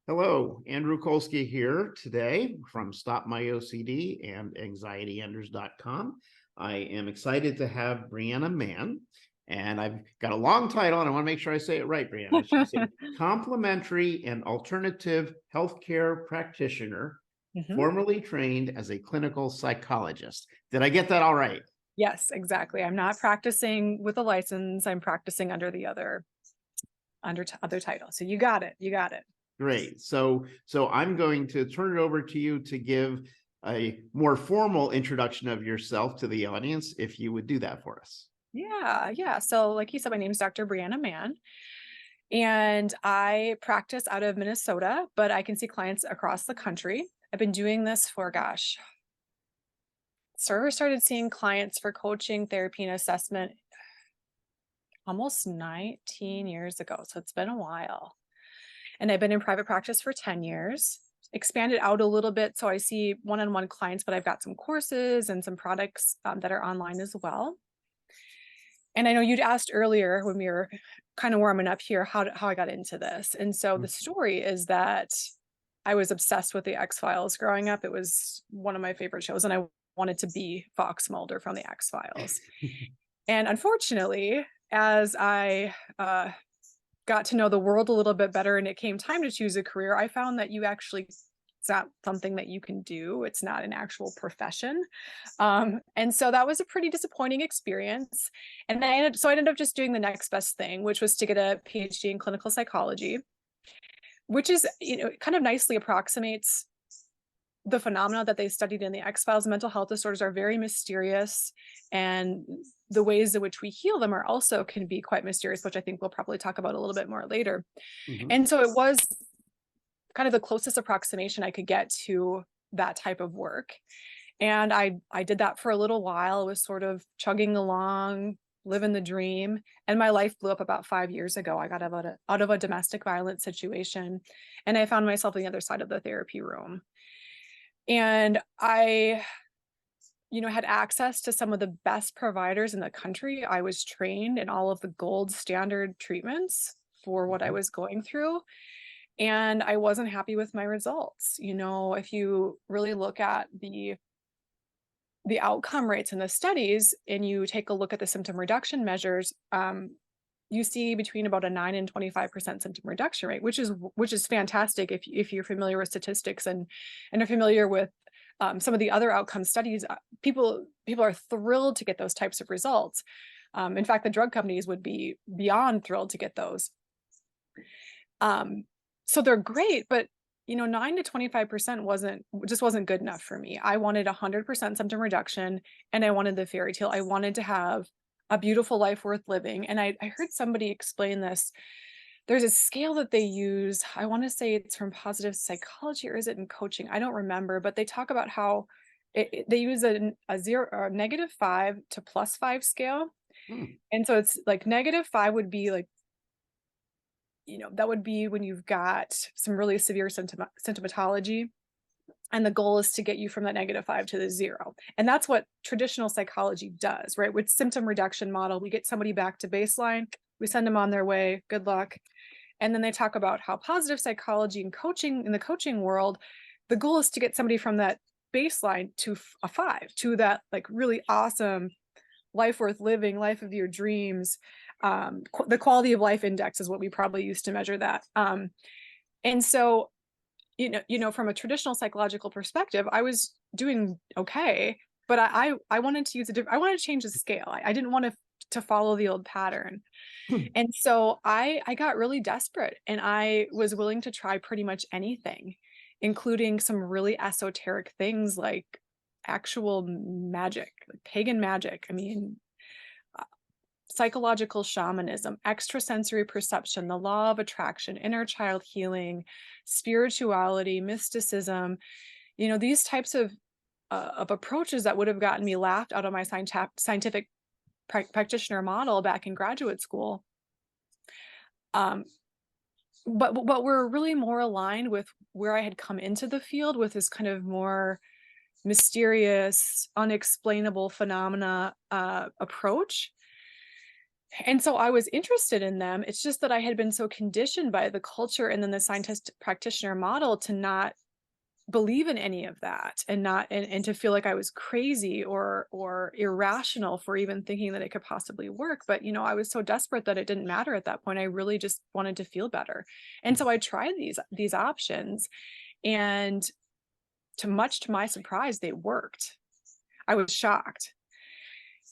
Hello, Andrew Colsky here today from Stop My OCD and anxietyenders.com. I am excited to have Brianna Mann, and I've got a long title, and I want to make sure I say it right, Brianna. She said Complementary and Alternative Healthcare Practitioner, formerly trained as a clinical psychologist. Did I get that all right? Yes, exactly. I'm not practicing with a license. I'm practicing under the other title. So you got it. You got it. Great. So I'm going to turn it over to you to give a more formal introduction of yourself to the audience, if you would do that for us. Yeah. So like you said, my name is Dr. Brianna Mann, and I practice out of Minnesota, but I can see clients across the country. I've been doing this for, started seeing clients for coaching, therapy, and assessment almost 19 years ago. So it's been a while. And I've been in private practice for 10 years, expanded out a little bit. So I see one-on-one clients, but I've got some courses and some products that are online as well. And I know you'd asked earlier when we were kind of warming up here, how I got into this. And so the story is that I was obsessed with the X-Files growing up. It was one of my favorite shows, and I wanted to be Fox Mulder from the X-Files. And unfortunately, as I got to know the world a little bit better and it came time to choose a career, I found that it's not something that you can do. It's not an actual profession. And so that was a pretty disappointing experience. And I ended up just doing the next best thing, which was to get a PhD in clinical psychology, which is, kind of nicely approximates the phenomena that they studied in the X-Files. Mental health disorders are very mysterious, and the ways in which we heal them can be quite mysterious, which I think we'll probably talk about a little bit more later. And so it was kind of the closest approximation I could get to that type of work. And I did that for a little while. I was sort of chugging along, living the dream. And my life blew up about 5 years ago. I got out of a domestic violence situation, and I found myself on the other side of the therapy room. And I had access to some of the best providers in the country. I was trained in all of the gold standard treatments for what I was going through, and I wasn't happy with my results. If you really look at the outcome rates in the studies and you take a look at the symptom reduction measures, you see between about a 9 and 25% symptom reduction rate, which is fantastic if you're familiar with statistics and are familiar with some of the other outcome studies. People are thrilled to get those types of results. In fact, the drug companies would be beyond thrilled to get those. So they're great, but 9 to 25% wasn't good enough for me. I wanted 100% symptom reduction, and I wanted the fairy tale. I wanted to have a beautiful life worth living. And I heard somebody explain this. There's a scale that they use. I want to say it's from positive psychology, or is it in coaching? I don't remember, but they talk about how they use a -5 to +5 scale. And so it's like -5 would be like, that would be when you've got some really severe symptomatology. And the goal is to get you from that -5 to the 0. And that's what traditional psychology does, right? With symptom reduction model, we get somebody back to baseline, we send them on their way, good luck. And then they talk about how positive psychology and coaching, in the coaching world, the goal is to get somebody from that baseline to a 5, to that like really awesome life worth living, life of your dreams. The quality of life index is what we probably used to measure that. And so, from a traditional psychological perspective, I was doing okay, but I wanted to use I wanted to change the scale. I didn't want to follow the old pattern. And so I got really desperate, and I was willing to try pretty much anything, including some really esoteric things like actual magic, like pagan magic. I mean, psychological shamanism, extrasensory perception, the law of attraction, inner child healing, spirituality, mysticism, these types of approaches that would have gotten me laughed out of my scientific practitioner model back in graduate school. But we're really more aligned with where I had come into the field, with this kind of more mysterious, unexplainable phenomena approach. And so I was interested in them. It's just that I had been so conditioned by the culture and then the scientist practitioner model to not believe in any of that, and not and to feel like I was crazy or irrational for even thinking that it could possibly work. But I was so desperate that it didn't matter at that point. I really just wanted to feel better. And so I tried these options, and much to my surprise, they worked. I was shocked.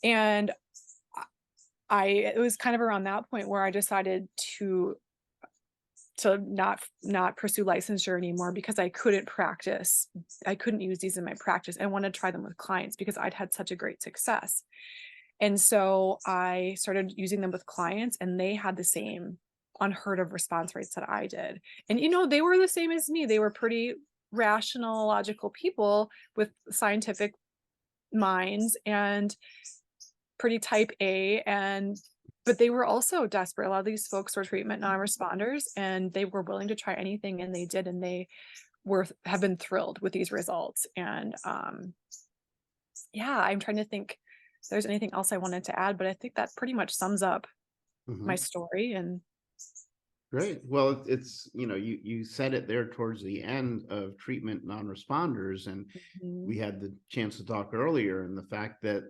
And it was kind of around that point where I decided to not pursue licensure anymore, because I couldn't practice. I couldn't use these in my practice. I wanted to try them with clients because I'd had such a great success. And so I started using them with clients, and they had the same unheard of response rates that I did. And they were the same as me. They were pretty rational, logical people with scientific minds and pretty type A, but they were also desperate. A lot of these folks were treatment non-responders, and they were willing to try anything, and they did, and they have been thrilled with these results. And yeah, I'm trying to think if there's anything else I wanted to add, but I think that pretty much sums up my story. And Great. Well, it's, you said it there towards the end of treatment non-responders, and we had the chance to talk earlier, and the fact that,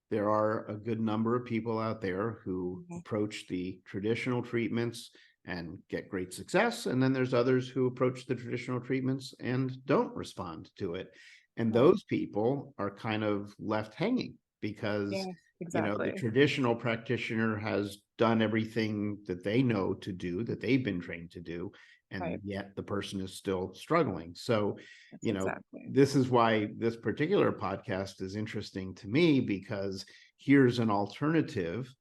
there are a good number of people out there who approach the traditional treatments and get great success. And then there's others who approach the traditional treatments and don't respond to it. And those people are kind of left hanging because, yeah, exactly. the traditional practitioner has done everything that they know to do, that they've been trained to do, and yet the person is still struggling. So, Exactly. this is why this particular podcast is interesting to me, because here's an alternative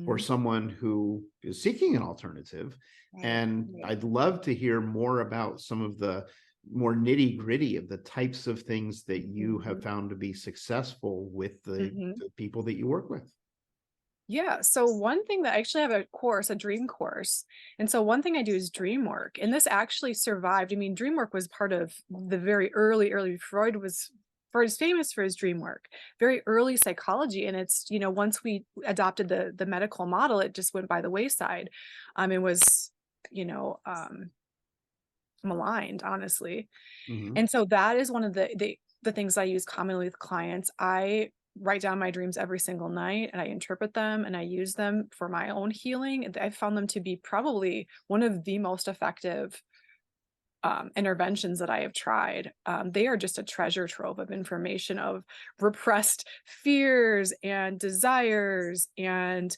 for someone who is seeking an alternative. And I'd love to hear more about some of the more nitty gritty of the types of things that you have found to be successful with the people that you work with. Yeah. So one thing that I actually have a dream course. And so one thing I do is dream work. And this actually survived. I mean, dream work was part of the very early Freud's famous for his dream work, very early psychology. And it's, once we adopted the medical model, it just went by the wayside. It was, maligned, honestly. And so that is one of the things I use commonly with clients. I write down my dreams every single night, and I interpret them, and I use them for my own healing. And I found them to be probably one of the most effective interventions that I have tried. They are just a treasure trove of information, of repressed fears and desires, and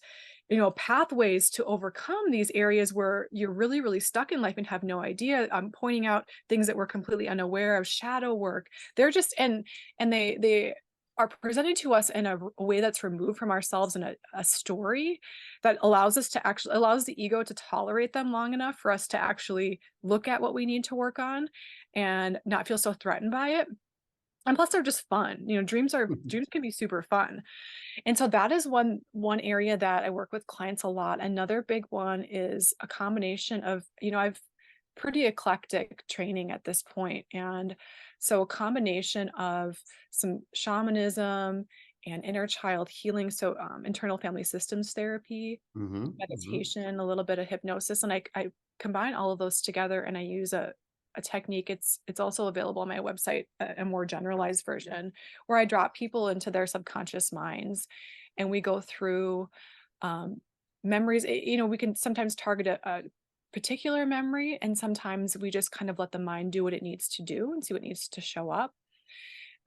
pathways to overcome these areas where you're really, really stuck in life and have no idea. I'm pointing out things that we're completely unaware of, shadow work. They're just, and they are presented to us in a way that's removed from ourselves, in a story that allows the ego to tolerate them long enough for us to actually look at what we need to work on and not feel so threatened by it. And plus they're just fun. Dreams can be super fun. And so that is one area that I work with clients a lot. Another big one is a combination of, I've pretty eclectic training at this point. And so a combination of some shamanism and inner child healing. So internal family systems therapy, meditation, a little bit of hypnosis. And I combine all of those together, and I use a technique. It's also available on my website, a more generalized version, where I drop people into their subconscious minds, and we go through memories. We can sometimes target a particular memory, and sometimes we just kind of let the mind do what it needs to do and see what needs to show up.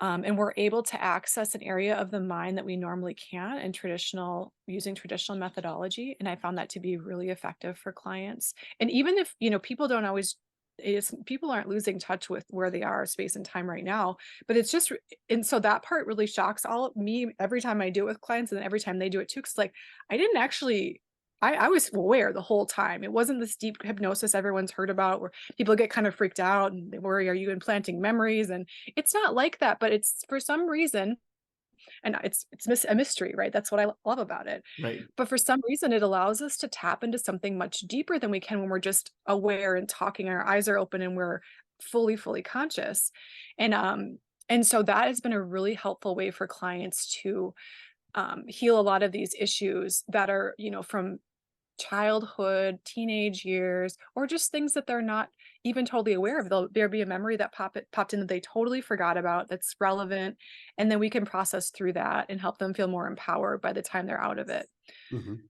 And we're able to access an area of the mind that we normally can't using traditional methodology. And I found that to be really effective for clients. And even if, people don't always, people aren't losing touch with where they are, space and time right now, but it's just, and so that part really shocks all of me every time I do it with clients, and then every time they do it too. Cause I didn't actually, I was aware the whole time. It wasn't this deep hypnosis everyone's heard about, where people get kind of freaked out and they worry, are you implanting memories? And it's not like that, but it's, for some reason, and it's a mystery, right? That's what I love about it. Right. But for some reason, it allows us to tap into something much deeper than we can when we're just aware and talking, and our eyes are open and we're fully conscious. And so that has been a really helpful way for clients to heal a lot of these issues that are, from childhood, teenage years, or just things that they're not even totally aware of. There'll be a memory that popped in that they totally forgot about that's relevant. And then we can process through that and help them feel more empowered by the time they're out of it. Mhm. I'm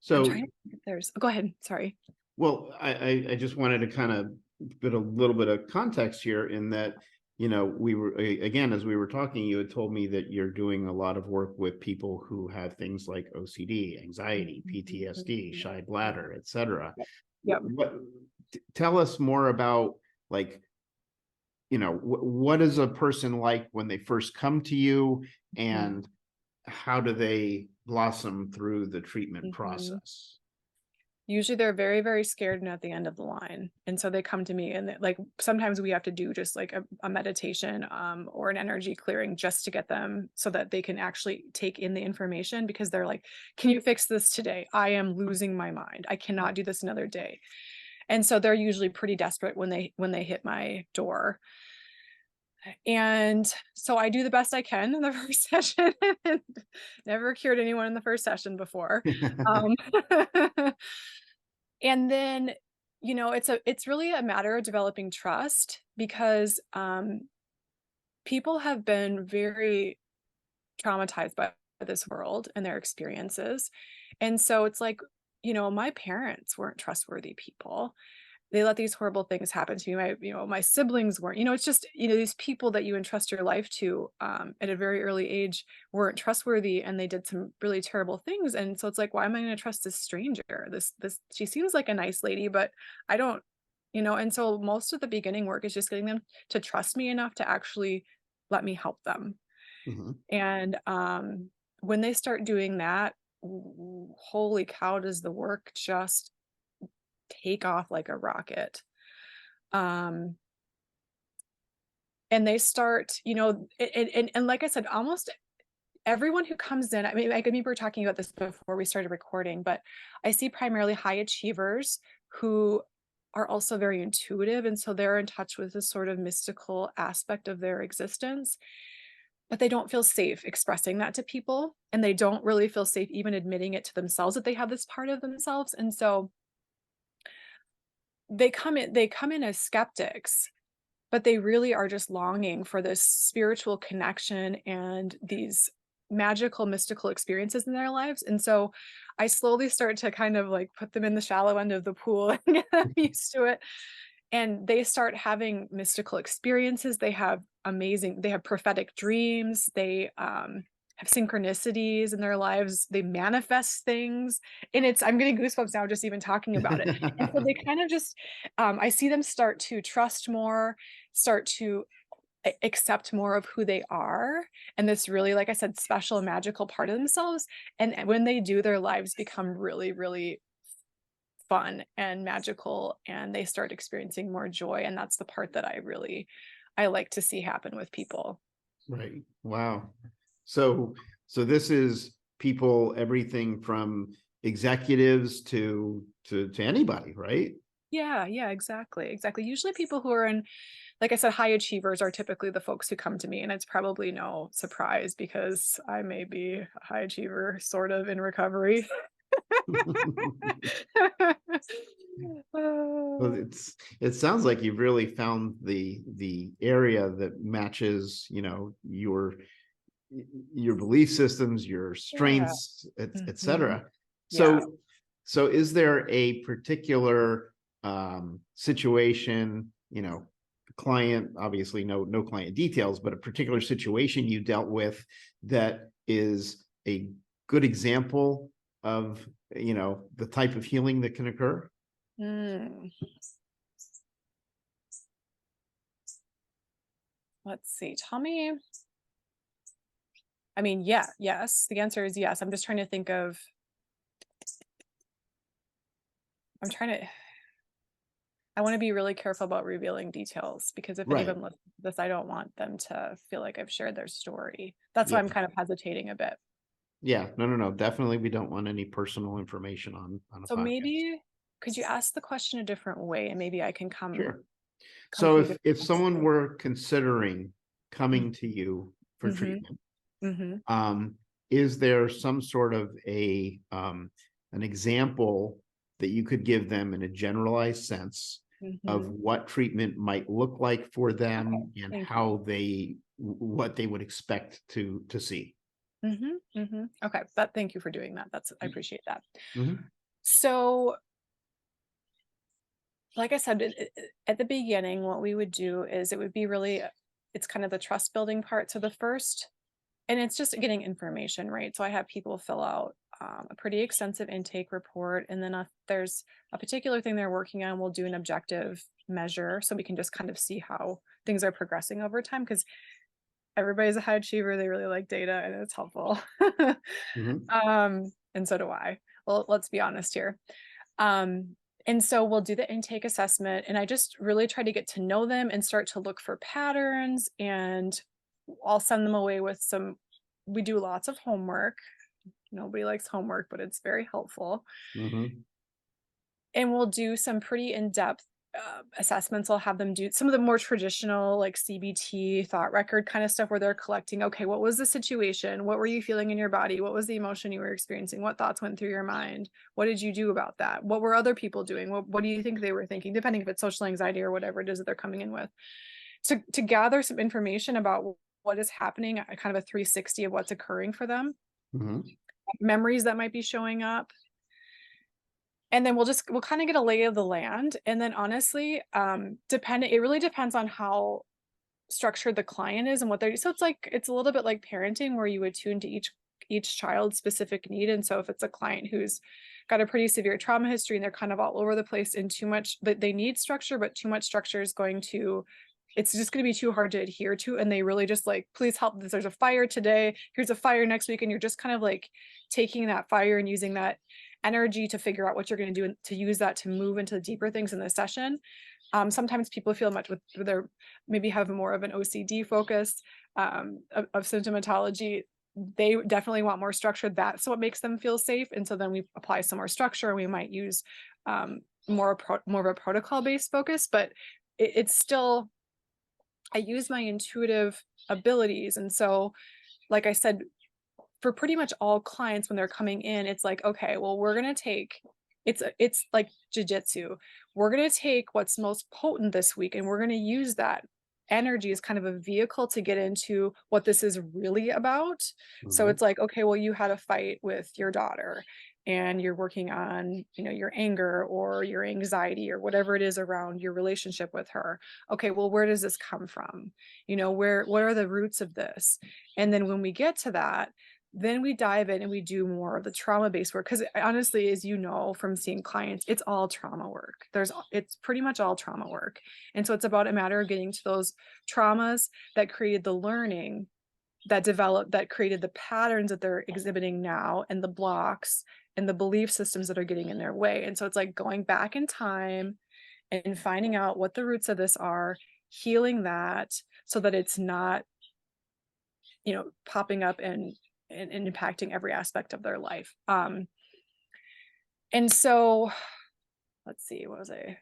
So, trying to think if go ahead. Sorry. well, I just wanted to kind of put a little bit of context here in that, we were, again, as we were talking, you had told me that you're doing a lot of work with people who have things like OCD, anxiety, PTSD, shy bladder, etc. Yep. Tell us more about, like, what is a person like when they first come to you, and how do they blossom through the treatment process? Usually they're very, very scared and at the end of the line. And so they come to me, and like sometimes we have to do just like a meditation or an energy clearing just to get them so that they can actually take in the information, because they're like, can you fix this today? I am losing my mind. I cannot do this another day. And so they're usually pretty desperate when they hit my door. And so I do the best I can in the first session. Never cured anyone in the first session before. Um, and then, it's really a matter of developing trust, because people have been very traumatized by this world and their experiences. And so it's like, my parents weren't trustworthy people. They let these horrible things happen to me. My siblings weren't, it's just, these people that you entrust your life to at a very early age weren't trustworthy, and they did some really terrible things. And so it's like, why am I going to trust this stranger? She seems like a nice lady, but I don't, and so most of the beginning work is just getting them to trust me enough to actually let me help them. Mhm. And when they start doing that, holy cow, does the work just take off like a rocket. Um, and they start, and like I said, almost everyone who comes in, I mean, we were talking about this before we started recording, but I see primarily high achievers who are also very intuitive. And so they're in touch with this sort of mystical aspect of their existence, but they don't feel safe expressing that to people. And they don't really feel safe even admitting it to themselves that they have this part of themselves. And so they come in as skeptics, but they really are just longing for this spiritual connection and these magical mystical experiences in their lives. And so I slowly start to kind of like put them in the shallow end of the pool and get them used to it, and they start having mystical experiences. They have prophetic dreams. They have synchronicities in their lives. They manifest things. And I'm getting goosebumps now just even talking about it. And so they kind of just, I see them start to trust more, start to accept more of who they are, and this really, like I said, special magical part of themselves. And when they do, their lives become really, really fun and magical, and they start experiencing more joy. And that's the part that I like to see happen with people. Right. Wow. So this is people, everything from executives to anybody, right? Yeah, exactly. Usually people who are in, like I said, high achievers are typically the folks who come to me, and it's probably no surprise because I may be a high achiever sort of in recovery. Well, it sounds like you've really found the area that matches, your belief systems, your Yeah. strengths, et Mhm. cetera. Yeah. So is there a particular situation, client, obviously no client details, but a particular situation you dealt with that is a good example of, the type of healing that can occur? Mm. Let's see. Tell me. I mean, yeah, yes. The answer is yes. I'm just trying to think of. I'm trying to. I want to be really careful about revealing details, because if any of Right. them listen to this, I don't want them to feel like I've shared their story. That's why Yeah. I'm kind of hesitating a bit. Yeah. No. Definitely, we don't want any personal information on a So podcast. maybe could you ask the question a different way, and maybe I can come Sure. come So to a if different someone answer. were considering coming to you for Mm-hmm. treatment, Mm-hmm. um, is there some sort of an example that you could give them in a generalized sense of what treatment might look like for them and how what they would expect to see? Okay, but thank you for doing that. I appreciate that. Mhm. So, like I said, at the beginning, what we would do is it would be really, it's kind of the trust building part. So the first, and it's just getting information, right? So I have people fill out a pretty extensive intake report, and then if there's a particular thing they're working on, we'll do an objective measure so we can just kind of see how things are progressing over time, because everybody's a high achiever. They really like data and it's helpful. Mhm. And so do I. Well, let's be honest here. And so we'll do the intake assessment, and I just really try to get to know them and start to look for patterns, and I'll send them away with we do lots of homework. Nobody likes homework, but it's very helpful. Mhm. And we'll do some pretty in-depth assessments. I'll have them do some of the more traditional, like CBT, thought record kind of stuff, where they're collecting, okay, what was the situation? What were you feeling in your body? What was the emotion you were experiencing? What thoughts went through your mind? What did you do about that? What were other people doing? What do you think they were thinking? Depending if it's social anxiety or whatever it is that they're coming in with. To gather some information about what is happening, kind of a 360 of what's occurring for them, Mhm. memories that might be showing up. And then we'll kind of get a lay of the land. And then honestly, it really depends on how structured the client is and what they're, so it's a little bit like parenting, where you attune to each child's specific need. And so if it's a client who's got a pretty severe trauma history and they're kind of all over the place and too much, but they need structure, but too much structure is it's just going to be too hard to adhere to. And they really just like, please help this. There's a fire today. Here's a fire next week. And you're just kind of like taking that fire and using that energy to figure out what you're going to do and to use that to move into the deeper things in the session. Sometimes people feel much with their, maybe have more of an OCD focus of symptomatology. They definitely want more structure. That's what makes them feel safe. And so then we apply some more structure, and we might use more of a protocol-based focus, but it's still, I use my intuitive abilities. And so, like I said, for pretty much all clients, when they're coming in, it's like, okay, well, we're going to take, it's like jujitsu. We're going to take what's most potent this week, and we're going to use that energy as kind of a vehicle to get into what this is really about. So Mhm. it's like, okay, well, you had a fight with your daughter, and you're working on, your anger or your anxiety or whatever it is around your relationship with her. Okay, well, where does this come from? What are the roots of this? And then when we get to that, then we dive in and we do more of the trauma-based work. Because honestly, as you know from seeing clients, it's all trauma work. It's pretty much all trauma work. And so it's about a matter of getting to those traumas that created the learning, that created the patterns that they're exhibiting now, and the blocks and the belief systems that are getting in their way. And so it's like going back in time and finding out what the roots of this are, healing that so that it's not, popping up and impacting every aspect of their life. And so let's see, what was I?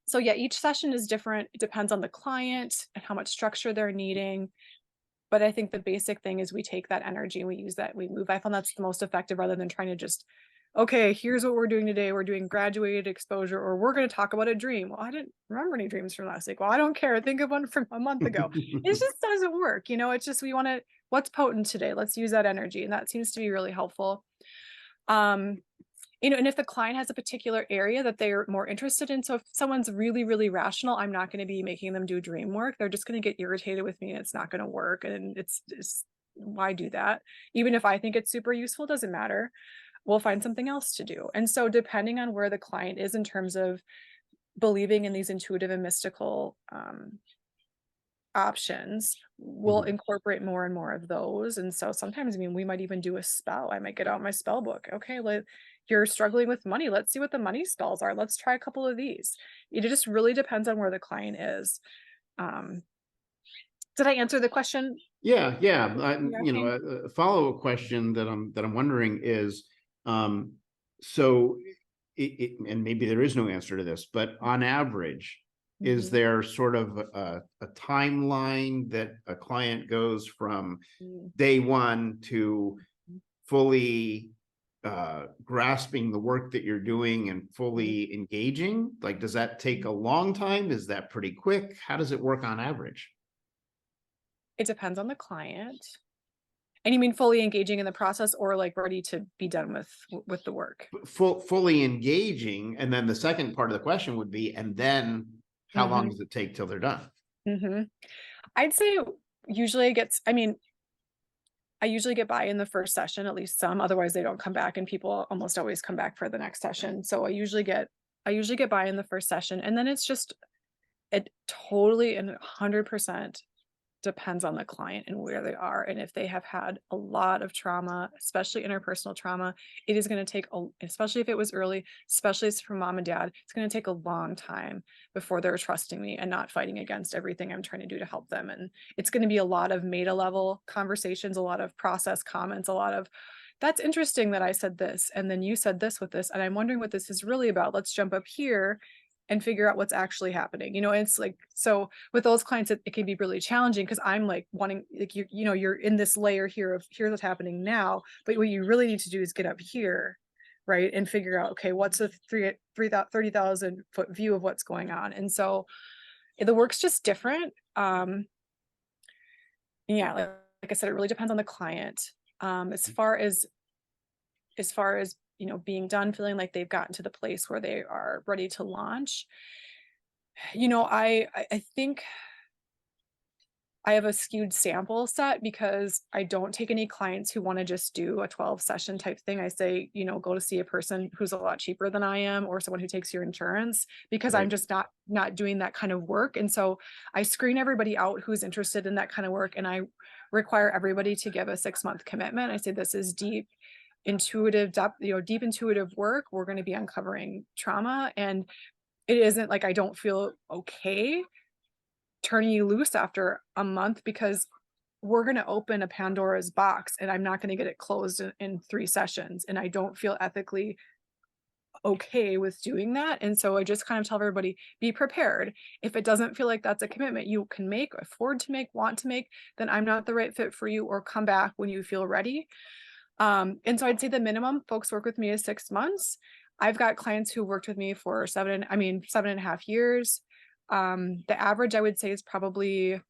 So yeah, each session is different. It depends on the client and how much structure they're needing. But I think the basic thing is we take that energy and we use that, we move. I found that's the most effective, rather than trying to just, okay, here's what we're doing today. We're doing graduated exposure, or we're going to talk about a dream. Well, I didn't remember any dreams from last week. Well, I don't care. Think of one from a month ago. It just doesn't work. It's just, what's potent today? Let's use that energy. And that seems to be really helpful. And if the client has a particular area that they're more interested in, so if someone's really, really rational, I'm not going to be making them do dream work. They're just going to get irritated with me and it's not going to work. And it's why do that? Even if I think it's super useful, doesn't matter. We'll find something else to do. And so depending on where the client is in terms of believing in these intuitive and mystical options, we'll Mhm. incorporate more and more of those. And so sometimes, we might even do a spell. I might get out my spell book. Okay, you're struggling with money. Let's see what the money spells are. Let's try a couple of these. It just really depends on where the client is. Um, did I answer the question Yeah, yeah. you're asking? A follow-up question that I'm wondering is, so and maybe there is no answer to this, but on average, Is Mhm. there sort of a timeline that a client goes from Mm. day one to fully grasping the work that you're doing and fully engaging? Like, does that take a long time? Is that pretty quick? How does it work on average? It depends on the client. And you mean fully engaging in the process or like ready to be done with the work? Fully engaging, and then the second part of the question would be, and then how long Mhm. does it take till they're done? Mhm. I'd say usually it gets, I mean, I usually get by in the first session, at least some, otherwise they don't come back, and people almost always come back for the next session. So I usually get by in the first session, and then it's just it totally and 100% depends on the client and where they are. And if they have had a lot of trauma, especially interpersonal trauma, it is going to take, especially if it was early, especially if it's from mom and dad, it's going to take a long time before they're trusting me and not fighting against everything I'm trying to do to help them. And it's going to be a lot of meta level conversations, a lot of process comments, a lot of, that's interesting that I said this. And then you said this with this. And I'm wondering what this is really about. Let's jump up here and figure out what's actually happening. It's like, so with those clients, it can be really challenging because I'm like wanting, like, you're in this layer here of here's what's happening now. But what you really need to do is get up here, right? And figure out, okay, what's a 30,000 foot view of what's going on. And so the work's just different. Yeah, like I said, it really depends on the client. As far as being done, feeling like they've gotten to the place where they are ready to launch. I think I have a skewed sample set because I don't take any clients who want to just do a 12 session type thing. I say, go to see a person who's a lot cheaper than I am, or someone who takes your insurance, because I'm Right. just not doing that kind of work. And so I screen everybody out who's interested in that kind of work, and I require everybody to give a 6-month commitment. I say this is deep intuitive depth, deep intuitive work. We're going to be uncovering trauma, and it isn't like I don't feel okay turning you loose after a month, because we're going to open a Pandora's box and I'm not going to get it closed in 3 sessions. And I don't feel ethically okay with doing that. And so I just kind of tell everybody, be prepared. If it doesn't feel like that's a commitment you can make, afford to make, want to make, then I'm not the right fit for you, or come back when you feel ready. And so I'd say the minimum folks work with me is 6 months. I've got clients who worked with me for 7.5 years. The average I would say is probably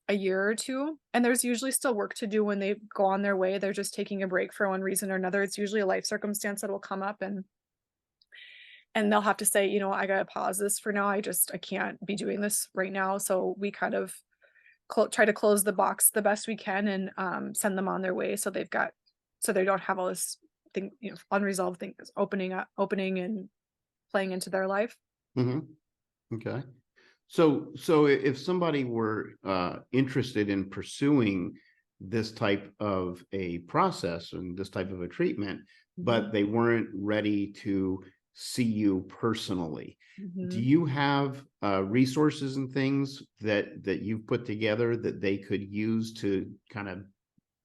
a year or two. And there's usually still work to do when they go on their way. They're just taking a break for one reason or another. It's usually a life circumstance that will come up, and they'll have to say, I gotta pause this for now. I can't be doing this right now. So we kind of try to close the box the best we can, and send them on their way. So they don't have all this thing, unresolved things opening and playing into their life. Mm-hmm. Okay. So if somebody were interested in pursuing this type of a process and this type of a treatment, but they weren't ready to see you personally, do Mhm. you have resources and things that you've put together that they could use to kind of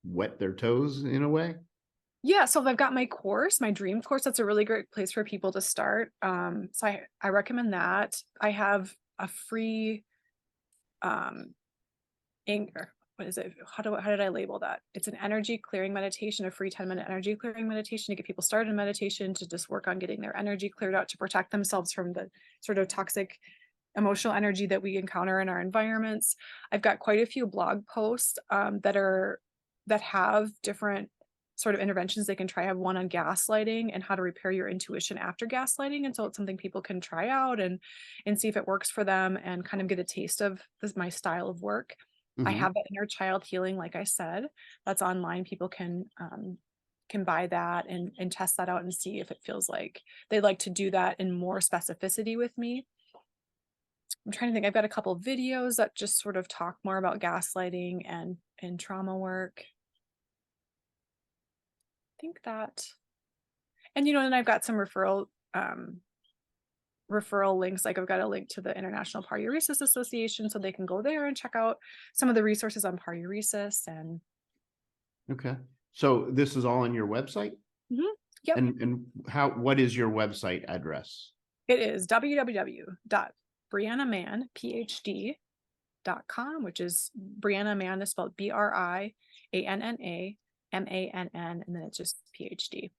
wet their toes in a way? Yeah, so I've got my course, my dream course. That's a really great place for people to start. So I recommend that. I have a free um or what is it? How did I label that? It's an energy clearing meditation, a free 10-minute energy clearing meditation to get people started in meditation, to just work on getting their energy cleared out, to protect themselves from the sort of toxic emotional energy that we encounter in our environments. I've got quite a few blog posts that have different sort of interventions they can try. I have one on gaslighting and how to repair your intuition after gaslighting. And so it's something people can try out and see if it works for them, and kind of get a taste of my style of work. I Mm-hmm. have that inner child healing, like I said, that's online. People can buy that and test that out and see if it feels like they'd like to do that in more specificity with me. I'm trying to think. I've got a couple of videos that just sort of talk more about gaslighting and trauma work. I think that, and then I've got some referral links. Like I've got a link to the International Pareuresis Association, so they can go there and check out some of the resources on pareuresis. And Okay. So this is all on your website? Mhm. Yep, And what is your website address? it is www.OCD Brianna Mann PhD.com, which is Brianna Mann is spelled BriannaMann, and then it's just PhD.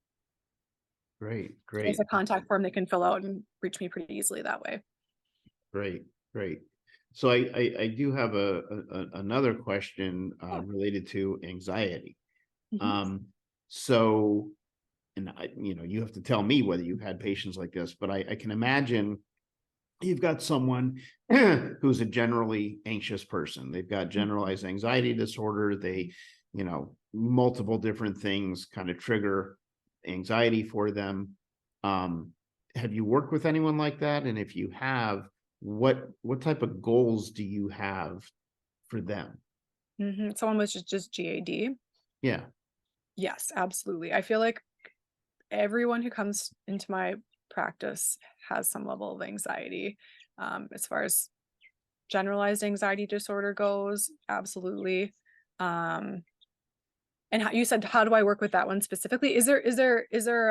Great, There's great, a contact form they can fill out and reach me pretty easily that way. great, great. So I do have another question Yeah. related to anxiety. Mhm. So, and you have to tell me whether you've had patients like this, but I can imagine you've got someone who's a generally anxious person. They've got generalized anxiety disorder. They, multiple different things kind of trigger anxiety for them. Have you worked with anyone like that? And if you have, what type of goals do you have for them? Someone with just GAD. Yeah. Yes, absolutely. I feel like everyone who comes into my practice has some level of anxiety. As far as generalized anxiety disorder goes, absolutely. Um, and how you said, how do I work with that one specifically? Is there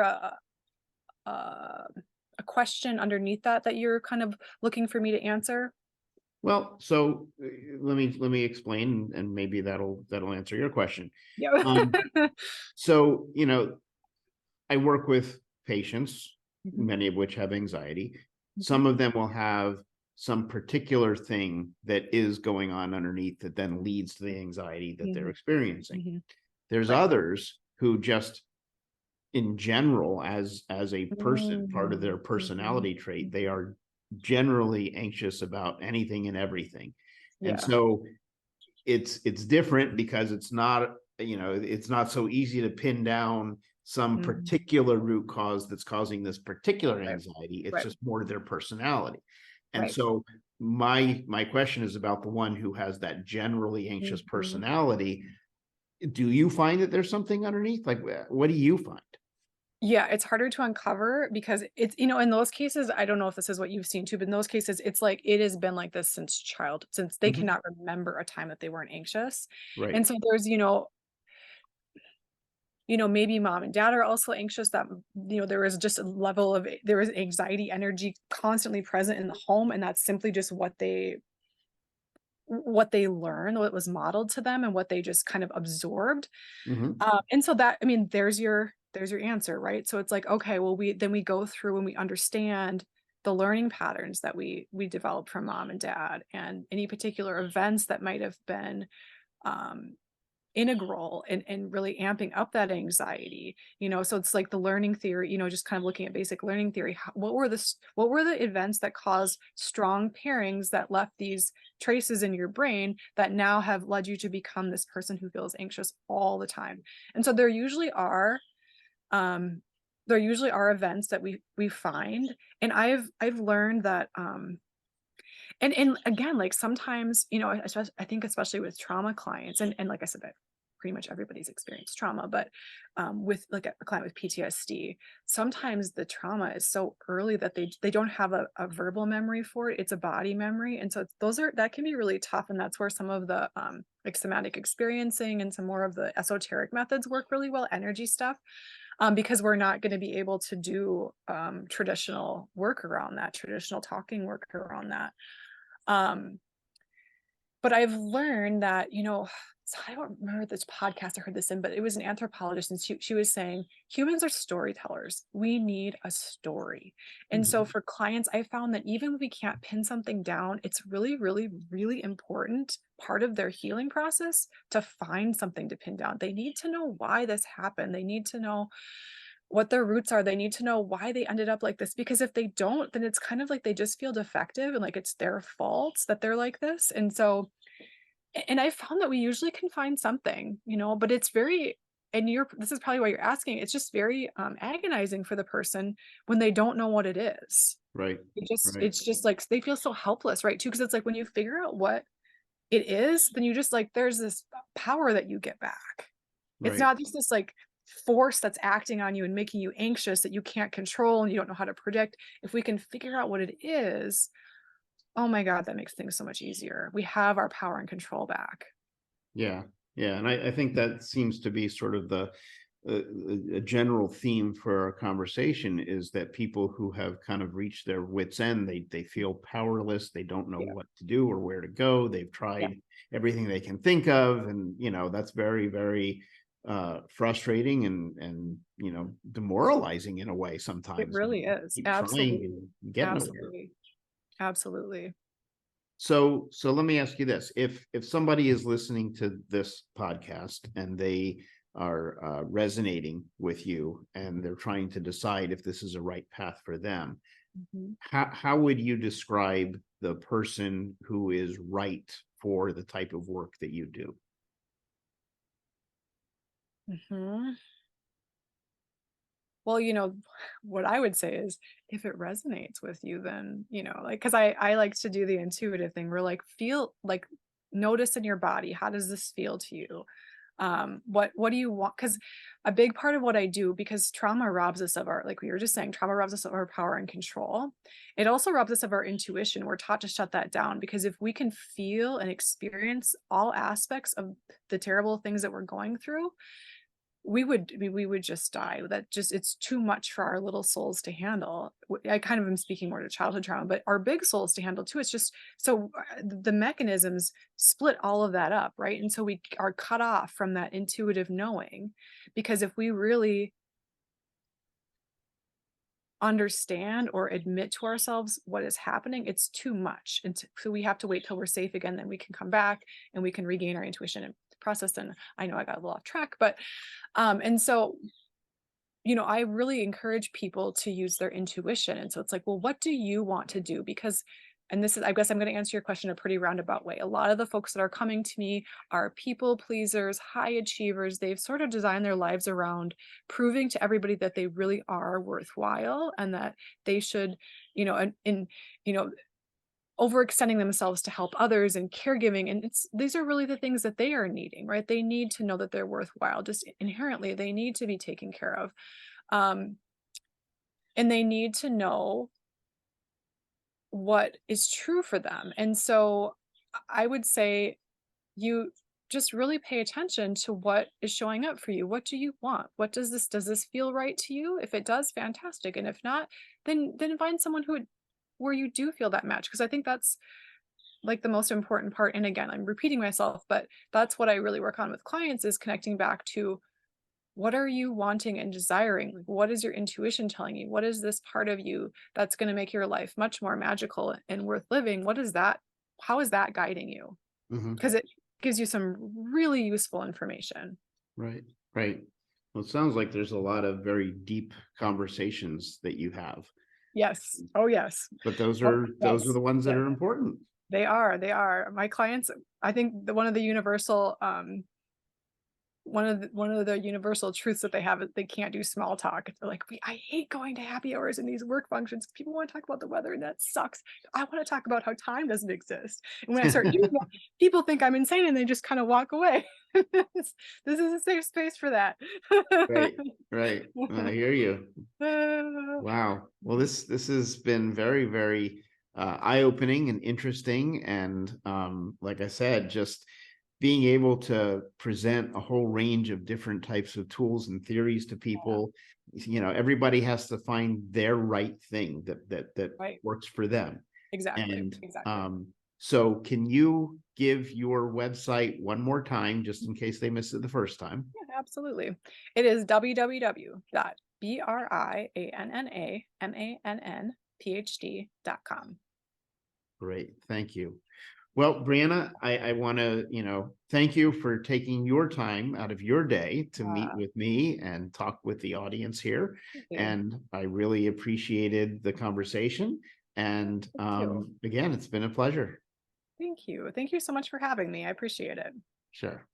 a question underneath that you're kind of looking for me to answer? Well, so let me explain, and maybe that'll answer your question. Yeah. Um, so I work with patients, Mhm, many of which have anxiety. mhm, Some of them will have some particular thing that is going on underneath that then leads to the anxiety that they're mhm, experiencing. mhm. There's Right. others who just in general, as a person, part of their Mhm, mhm, personality trait, they mhm. are generally anxious about anything and everything. And Yeah. so it's different because it's not so easy to pin down some Mhm. particular root cause that's causing this particular Right, anxiety. It's right, just more to their personality. And right. so my question is about the one who has that generally anxious Mhm. personality. Do you find that there's something underneath? Like, what do you find? Yeah, it's harder to uncover because it's, in those cases, I don't know if this is what you've seen too, but in those cases, it's like it has been like this since they Mhm. cannot remember a time that they weren't anxious. Right. And so there's, maybe mom and dad are also anxious that, there is just a level of there is anxiety energy constantly present in the home, and that's simply just what they learn, what was modeled to them and what they just kind of absorbed. Hmm. And so that, I mean, there's your answer, right? So it's like, okay, well, we go through and we understand the learning patterns that we developed from mom and dad and any particular events that might have been um integral in really amping up that anxiety. So it's like the learning theory, just kind of looking at basic learning theory. What were the events that caused strong pairings that left these traces in your brain that now have led you to become this person who feels anxious all the time? And so um there usually are events that we find. And I've learned that and again, like sometimes, I think especially with trauma clients, and like I said, that pretty much everybody's experienced trauma, but with like a client with PTSD, sometimes the trauma is so early that they don't have a verbal memory for it. It's a body memory. And so that can be really tough. And that's where some of the like somatic experiencing and some more of the esoteric methods work really well, energy stuff, because we're not going to be able to do traditional work around that, traditional talking work around that. Um, but I've learned that, so I don't remember this podcast I heard this in, but it was an anthropologist, and she was saying humans are storytellers. We need a story. And so Hmm. for clients, I found that even if we can't pin something down, it's really, really, really important part of their healing process to find something to pin down. They need to know why this happened. They need to know what their roots are. They need to know why they ended up like this, because if they don't, then it's kind of like they just feel defective and like it's their fault that they're like this. And so, and I found that we usually can find something, but it's very, and this is probably why you're asking, it's just very agonizing for the person when they don't know what it is. Right. Right. It's just like they feel so helpless, right? Too, because it's like when you figure out what it is, then you just like there's this power that you get back. It's Right. not just this like force that's acting on you and making you anxious that you can't control and you don't know how to predict. If we can figure out what it is, oh my God, that makes things so much easier. We have our power and control back. Yeah. Yeah. And I think that seems to be sort of a general theme for our conversation is that people who have kind of reached their wits' end, they feel powerless, they don't know Yeah. what to do or where to go. They've tried everything they can think of, and that's very, very frustrating and demoralizing in a way sometimes. It really is. Keep trying Absolutely. and get nowhere. Absolutely. Absolutely. So let me ask you this: if somebody is listening to this podcast and they are resonating with you and they're trying to decide if this is a right path for them, Mhm. how would you describe the person who is right for the type of work that you do? Mhm. Well, what I would say is if it resonates with you, then, like, because I like to do the intuitive thing. We're like, feel like, notice in your body, how does this feel to you? What do you want? Because a big part of what I do, because trauma robs us of our, like we were just saying, trauma robs us of our power and control. It also robs us of our intuition. We're taught to shut that down, because if we can feel and experience all aspects of the terrible things that we're going through, we would just die. That just, it's too much for our little souls to handle. I kind of am speaking more to childhood trauma, but our big souls to handle too. It's just so the mechanisms split all of that up, right? And so we are cut off from that intuitive knowing, because if we really understand or admit to ourselves what is happening, it's too much. And so we have to wait till we're safe again, then we can come back and we can regain our intuition and process. And I know I got a little off track, but and so I really encourage people to use their intuition. And so it's like, well, what do you want to do? Because, and this is, I guess I'm going to answer your question in a pretty roundabout way. A lot of the folks that are coming to me are people pleasers, high achievers. They've sort of designed their lives around proving to everybody that they really are worthwhile and that they should, you know, overextending themselves to help others and caregiving, and these are really the things that they are needing, right? They need to know that they're worthwhile. Just inherently, they need to be taken care of, um, and they need to know what is true for them. And so I would say, you just really pay attention to what is showing up for you. What do you want? Does this feel right to you? If it does, fantastic. And if not, then find someone where you do feel that match, because I think that's like the most important part. And again, I'm repeating myself, but that's what I really work on with clients, is connecting back to what are you wanting and desiring? Like, what is your intuition telling you? What is this part of you that's going to make your life much more magical and worth living? What is that? How is that guiding you? Mhm. Because it gives you some really useful information. Right, right. Well, it sounds like there's a lot of very deep conversations that you have, Yes. Oh, yes. but those Oh, are yes. the ones that Yes. are important. They are. They are. My clients, I think one of the universal one of the universal truths that they have is they can't do small talk. They're like, I hate going to happy hours and these work functions. People want to talk about the weather and that sucks. I want to talk about how time doesn't exist. And when I start doing that, people think I'm insane and they just kind of walk away. This is a safe space for that. Right, right. I hear you. Wow. Well, this has been very, very eye-opening and interesting. And like I said, just being able to present a whole range of different types of tools and theories to people, everybody has to find their right thing that Right. works for them. Exactly. And Exactly. so can you give your website one more time, just in case they missed it the first time? Yeah, absolutely. It is www.briannamanphd.com. Great. Thank you. Well, Brianna, I want to, thank you for taking your time out of your day to meet with me and talk with the audience here. Thank you. And I really appreciated the conversation. And Thank you. again, it's been a pleasure. Thank you. Thank you so much for having me. I appreciate it. Sure.